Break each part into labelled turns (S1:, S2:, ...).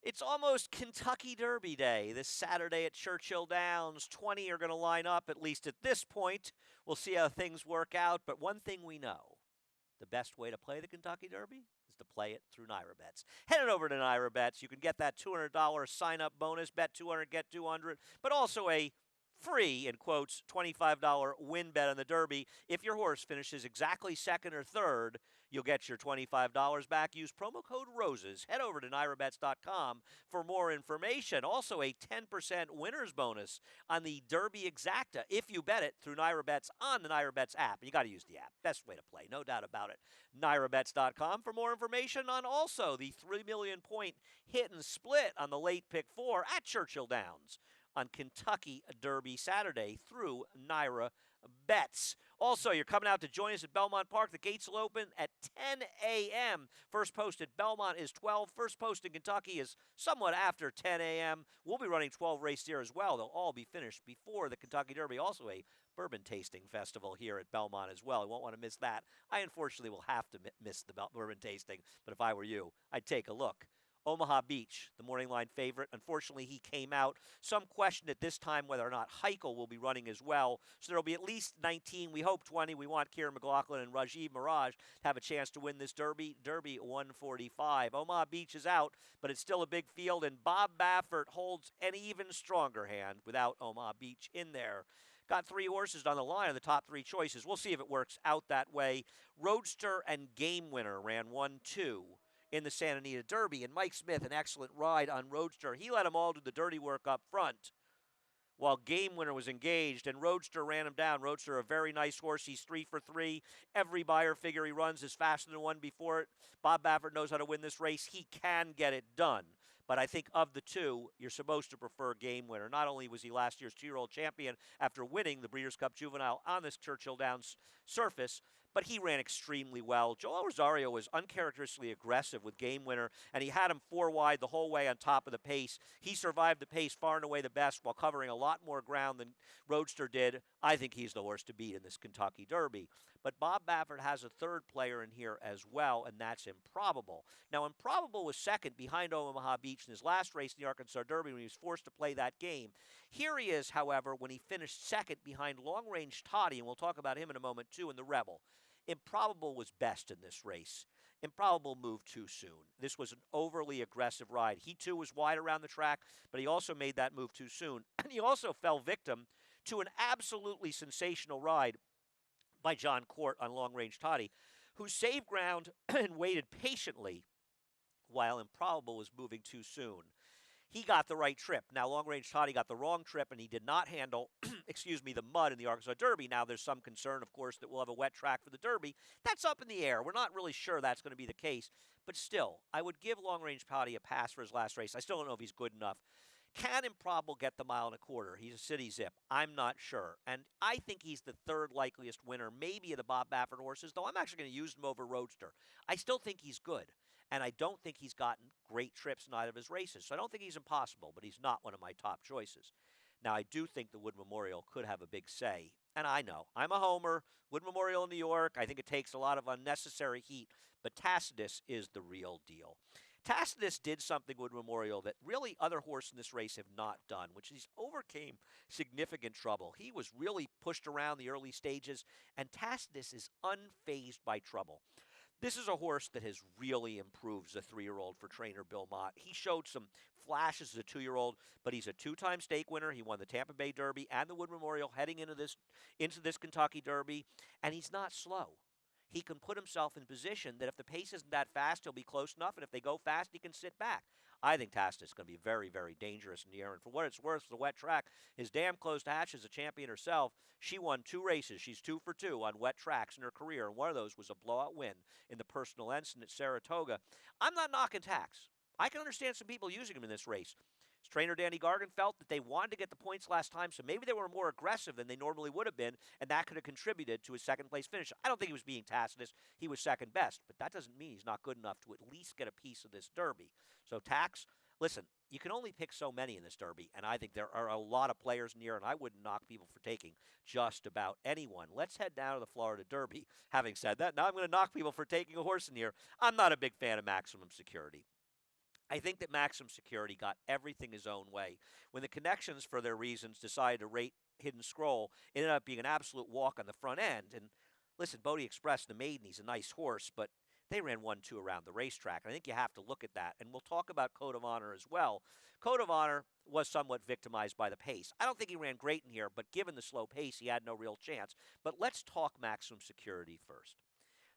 S1: It's almost Kentucky Derby Day this Saturday at Churchill Downs. 20 are going to line up, at least at this point. We'll see how things work out. But one thing we know, the best way to play the Kentucky Derby is to play it through NYRA Bets. Head on over to NYRA Bets. You can get that $200 sign-up bonus, bet 200, get 200, but also a free, in quotes, $25 win bet on the Derby. If your horse finishes exactly second or third, you'll get your $25 back. Use promo code ROSES. Head over to NYRABets.com for more information. Also, a 10% winner's bonus on the Derby Exacta if you bet it through NYRA Bets on the NYRA Bets app. You got to use the app. Best way to play, no doubt about it. NYRABets.com for more information on also the 3 million point hit and split on the late pick 4 at Churchill Downs on Kentucky Derby Saturday through NYRA Bets. Also, you're coming out to join us at Belmont Park. The gates will open at 10 a.m. First post at Belmont is 12. First post in Kentucky is somewhat after 10 a.m. We'll be running 12 races here as well. They'll all be finished before the Kentucky Derby. Also a bourbon tasting festival here at Belmont as well. You won't want to miss that. I unfortunately will have to miss the bourbon tasting, but if I were you, I'd take a look. Omaha Beach, the morning line favorite. Unfortunately, he came out. Some question at this time whether or not Heichel will be running as well. So there will be at least 19. We hope 20. We want Kieran McLaughlin and Rajiv Mirage to have a chance to win this Derby. Derby 145. Omaha Beach is out, but it's still a big field, and Bob Baffert holds an even stronger hand without Omaha Beach in there. Got 3 horses on the line of the top 3 choices. We'll see if it works out that way. Roadster and Game Winner ran 1-2 in the Santa Anita Derby, and Mike Smith, an excellent ride on Roadster. He let them all do the dirty work up front while Game Winner was engaged, and Roadster ran him down. Roadster, a very nice horse. He's 3 for 3. Every buyer figure he runs is faster than one before it. Bob Baffert knows how to win this race. He can get it done. But I think of the two, you're supposed to prefer Game Winner. Not only was he last year's 2-year-old champion after winning the Breeders' Cup Juvenile on this Churchill Downs surface, but he ran extremely well. Joel Rosario was uncharacteristically aggressive with Game Winner, and he had him 4 wide the whole way on top of the pace. He survived the pace far and away the best while covering a lot more ground than Roadster did. I think he's the horse to beat in this Kentucky Derby. But Bob Baffert has a third player in here as well, and that's Improbable. Now, Improbable was second behind Omaha Beach in his last race in the Arkansas Derby when he was forced to play that game. Here he is, however, when he finished second behind Long Range Toddy, and we'll talk about him in a moment too, in the Rebel. Improbable was best in this race. Improbable moved too soon. This was an overly aggressive ride. He too was wide around the track, but he also made that move too soon. And he also fell victim to an absolutely sensational ride by John Court on Long Range Toddy, who saved ground and waited patiently while Improbable was moving too soon. He got the right trip. Now, Long Range Toddy got the wrong trip, and he did not handle, the mud in the Arkansas Derby. Now, there's some concern, of course, that we'll have a wet track for the Derby. That's up in the air. We're not really sure that's going to be the case. But still, I would give Long Range Toddy a pass for his last race. I still don't know if he's good enough. Can Improbable get the 1.25 miles? He's a city zip. I'm not sure. And I think he's the third likeliest winner, maybe of the Bob Baffert horses, though I'm actually going to use him over Roadster. I still think he's good. And I don't think he's gotten great trips in either of his races. So I don't think he's impossible, but he's not one of my top choices. Now, I do think the Wood Memorial could have a big say. And I know, I'm a homer. Wood Memorial in New York, I think it takes a lot of unnecessary heat. But Tacitus is the real deal. Tacitus did something with Memorial that really other horses in this race have not done, which is overcame significant trouble. He was really pushed around the early stages, and Tacitus is unfazed by trouble. This is a horse that has really improved as a 3-year-old for trainer Bill Mott. He showed some flashes as a 2-year-old, but he's a 2-time stake winner. He won the Tampa Bay Derby and the Wood Memorial heading into this Kentucky Derby, and he's not slow. He can put himself in position that if the pace isn't that fast, he'll be close enough, and if they go fast, he can sit back. I think Tacitus is going to be very, very dangerous in the air, and for what it's worth, the wet track, his damn close to Hatch is a champion herself. She won 2 races. She's 2 for 2 on wet tracks in her career, and one of those was a blowout win in the Personal Ensign at Saratoga. I'm not knocking Tax. I can understand some people using him in this race. His trainer Danny Gargan felt that they wanted to get the points last time, so maybe they were more aggressive than they normally would have been, and that could have contributed to his second-place finish. I don't think he was being Tacitus. He was second best, but that doesn't mean he's not good enough to at least get a piece of this Derby. So Tax, listen, you can only pick so many in this Derby, and I think there are a lot of players in here, and I wouldn't knock people for taking just about anyone. Let's head down to the Florida Derby. Having said that, now I'm going to knock people for taking a horse in here. I'm not a big fan of Maximum Security. I think that Maximum Security got everything his own way. When the connections, for their reasons, decided to rate Hidden Scroll, it ended up being an absolute walk on the front end. And listen, Bodie Express, the maiden, he's a nice horse, but they ran 1-2 around the racetrack. And I think you have to look at that. And we'll talk about Code of Honor as well. Code of Honor was somewhat victimized by the pace. I don't think he ran great in here, but given the slow pace, he had no real chance. But let's talk Maximum Security first.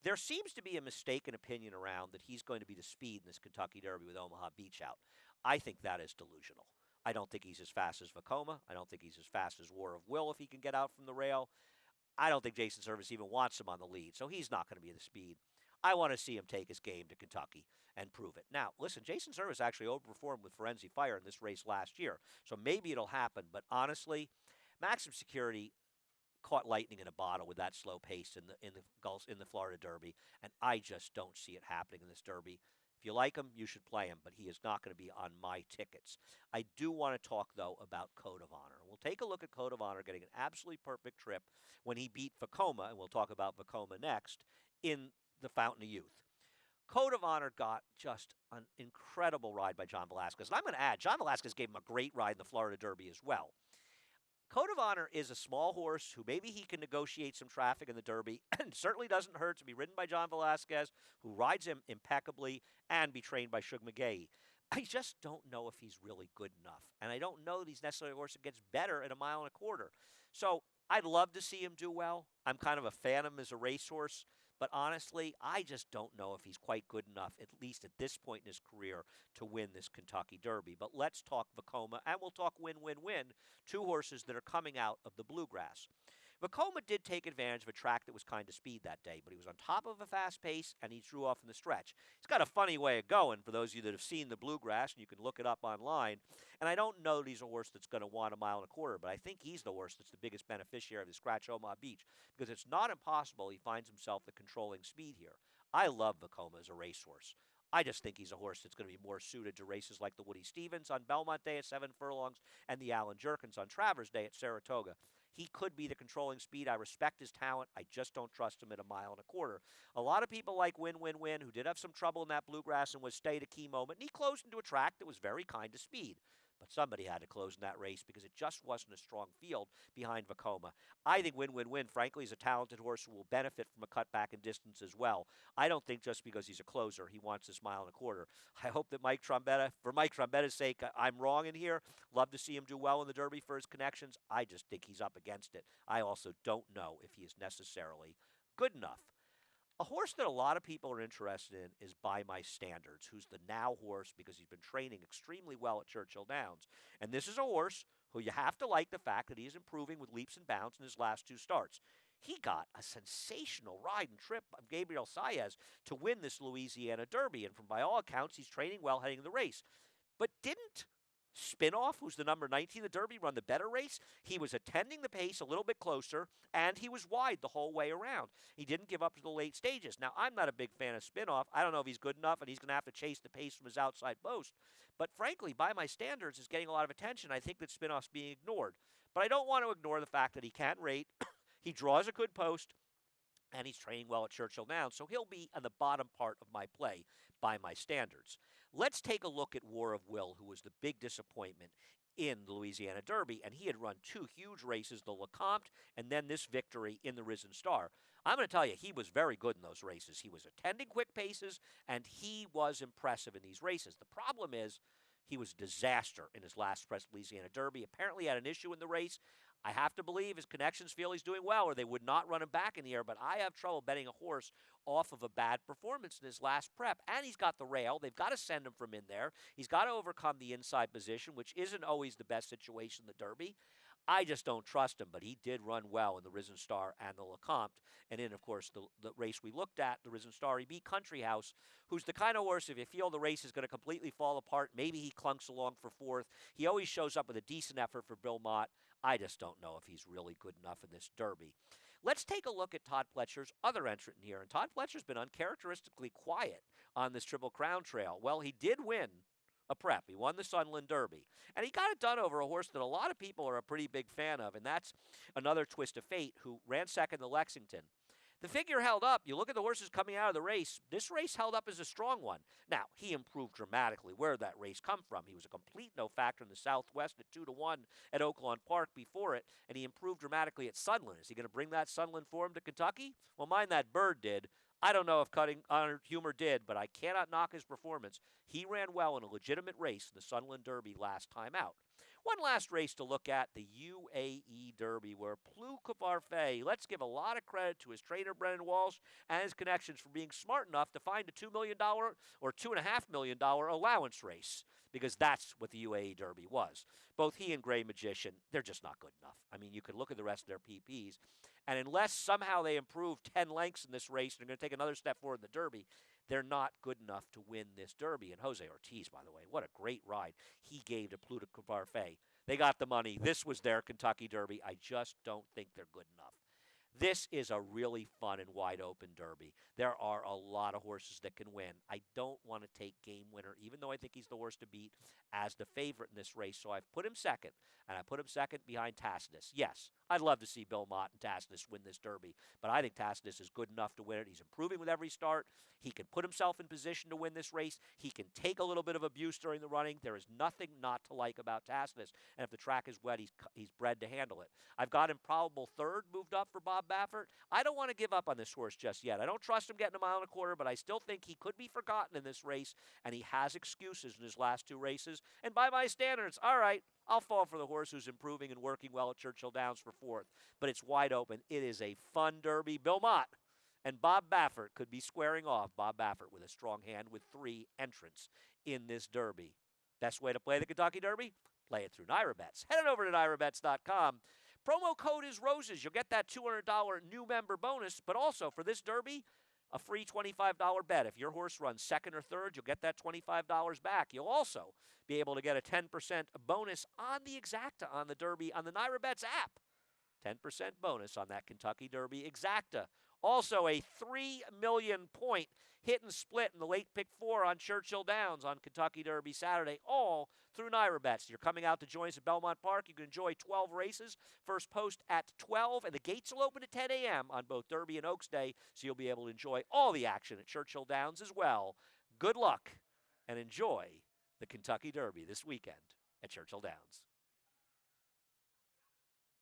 S1: There seems to be a mistaken opinion around that he's going to be the speed in this Kentucky Derby with Omaha Beach out. I think that is delusional. I don't think he's as fast as Vekoma. I don't think he's as fast as War of Will if he can get out from the rail. I don't think Jason Service even wants him on the lead, so he's not going to be the speed. I want to see him take his game to Kentucky and prove it. Now, listen, Jason Service actually overperformed with Firenze Fire in this race last year, so maybe it'll happen. But honestly, Maximum Security caught lightning in a bottle with that slow pace in the Florida Derby, and I just don't see it happening in this Derby. If you like him, you should play him, but he is not going to be on my tickets. I do want to talk, though, about Code of Honor. We'll take a look at Code of Honor getting an absolutely perfect trip when he beat Vekoma, and we'll talk about Vekoma next, in the Fountain of Youth. Code of Honor got just an incredible ride by John Velasquez. And I'm going to add, John Velasquez gave him a great ride in the Florida Derby as well. Code of Honor is a small horse who maybe he can negotiate some traffic in the Derby, and certainly doesn't hurt to be ridden by John Velasquez, who rides him impeccably, and be trained by Shug McGaughey. I just don't know if he's really good enough, and I don't know that he's necessarily a horse that gets better at 1.25 miles. So I'd love to see him do well. I'm kind of a fan of him as a racehorse. But honestly, I just don't know if he's quite good enough, at least at this point in his career, to win this Kentucky Derby. But let's talk Vekoma, and we'll talk win-win-win, two horses that are coming out of the Bluegrass. Vekoma did take advantage of a track that was kind of speed that day, but he was on top of a fast pace, and he drew off in the stretch. He's got a funny way of going, for those of you that have seen the Bluegrass, and you can look it up online. And I don't know that he's a horse that's going to want 1.25 miles, but I think he's the horse that's the biggest beneficiary of the scratch Omaha Beach, because it's not impossible he finds himself the controlling speed here. I love Vekoma as a racehorse. I just think he's a horse that's going to be more suited to races like the Woody Stevens on Belmont Day at 7 furlongs and the Alan Jerkins on Travers Day at Saratoga. He could be the controlling speed. I respect his talent. I just don't trust him at 1.25 miles. A lot of people like win-win-win who did have some trouble in that Bluegrass and was stayed a key moment, and he closed into a track that was very kind to speed. But somebody had to close in that race because it just wasn't a strong field behind Vekoma. I think win-win-win, frankly, is a talented horse who will benefit from a cutback in distance as well. I don't think just because he's a closer, he wants this 1.25 miles. I hope that Mike Trombetta, for Mike Trombetta's sake, I'm wrong in here. Love to see him do well in the Derby for his connections. I just think he's up against it. I also don't know if he is necessarily good enough. A horse that a lot of people are interested in is By My Standards, who's the now horse because he's been training extremely well at Churchill Downs. And this is a horse who you have to like the fact that he is improving with leaps and bounds in his last 2 starts. He got a sensational ride and trip of Gabriel Saez to win this Louisiana Derby. And from by all accounts, he's training well heading to the race. But didn't Spinoff, who's the number 19 in the Derby, run the better race? He was attending the pace a little bit closer, and he was wide the whole way around. He didn't give up to the late stages. Now, I'm not a big fan of Spinoff. I don't know if he's good enough, and he's going to have to chase the pace from his outside post. But frankly, By My Standards is getting a lot of attention. I think that Spinoff's being ignored. But I don't want to ignore the fact that he can rate. He draws a good post, and he's training well at Churchill Downs, so he'll be on the bottom part of my play By My Standards. Let's take a look at War of Will, who was the big disappointment in the Louisiana Derby, and he had run 2 huge races, the Lecomte and then this victory in the Risen Star. I'm going to tell you, he was very good in those races. He was attending quick paces, and he was impressive in these races. The problem is he was a disaster in his last Press Louisiana Derby. Apparently had an issue in the race. I have to believe his connections feel he's doing well, or they would not run him back in the air. But I have trouble betting a horse off of a bad performance in his last prep. And he's got the rail. They've got to send him from in there. He's got to overcome the inside position, which isn't always the best situation in the Derby. I just don't trust him, but he did run well in the Risen Star and the Lecomte. And in, of course, the race we looked at, the Risen Star, he beat Country House, who's the kind of horse, if you feel the race is going to completely fall apart, maybe he clunks along for 4th. He always shows up with a decent effort for Bill Mott. I just don't know if he's really good enough in this Derby. Let's take a look at Todd Pletcher's other entrant in here. And Todd Pletcher's been uncharacteristically quiet on this Triple Crown trail. Well, he did win a prep. He won the Sunland Derby. And he got it done over a horse that a lot of people are a pretty big fan of, and that's Another Twist of Fate, who ran second to Lexington. The figure held up. You look at the horses coming out of the race. This race held up as a strong one. Now, he improved dramatically. Where did that race come from? He was a complete no factor in the Southwest at 2-1 at Oaklawn Park before it, and he improved dramatically at Sunland. Is he going to bring that Sunland form to Kentucky? Well, mind that bird did. I don't know if Cutting Honor Humor did, but I cannot knock his performance. He ran well in a legitimate race in the Sunland Derby last time out. One last race to look at, the UAE Derby, where Plus Que Parfait, let's give a lot of credit to his trainer, Brendan Walsh, and his connections for being smart enough to find a $2 million or $2.5 million allowance race, because that's what the UAE Derby was. Both he and Gray Magician, they're just not good enough. I mean, you could look at the rest of their PPs, and unless somehow they improve 10 lengths in this race and they're going to take another step forward in the Derby, they're not good enough to win this Derby. And Jose Ortiz, by the way, what a great ride he gave to Plus Que Parfait. They got the money. This was their Kentucky Derby. I just don't think they're good enough. This is a really fun and wide open Derby. There are a lot of horses that can win. I don't want to take Game Winner, even though I think he's the horse to beat, as the favorite in this race. So I've put him second, and I put him second behind Tacitus. Yes, I'd love to see Bill Mott and Tacitus win this Derby, but I think Tacitus is good enough to win it. He's improving with every start. He can put himself in position to win this race. He can take a little bit of abuse during the running. There is nothing not to like about Tacitus, and if the track is wet, he's bred to handle it. I've got him probable third moved up for Bob Baffert. I don't want to give up on this horse just yet. I don't trust him getting a mile and a quarter, but I still think he could be forgotten in this race, and he has excuses in his last two races. And by my standards, all right, I'll fall for the horse who's improving and working well at Churchill Downs for fourth. But it's wide open. It is a fun Derby. Bill Mott and Bob Baffert could be squaring off. Bob Baffert with a strong hand with 3 entrants in this Derby. Best way to play the Kentucky Derby? Play it through NYRA-Bets. Head on over to NYRABets.com. Promo code is ROSES. You'll get that $200 new member bonus, but also for this Derby, a free $25 bet. If your horse runs second or third, you'll get that $25 back. You'll also be able to get a 10% bonus on the Exacta on the Derby on the NYRA-Bets app. 10% bonus on that Kentucky Derby Exacta. Also a 3 million point hit and split in the late pick 4 on Churchill Downs on Kentucky Derby Saturday, all through NYRA-Bets. You're coming out to join us at Belmont Park. You can enjoy 12 races. First post at 12, and the gates will open at 10 a.m. on both Derby and Oaks Day, so you'll be able to enjoy all the action at Churchill Downs as well. Good luck, and enjoy the Kentucky Derby this weekend at Churchill Downs.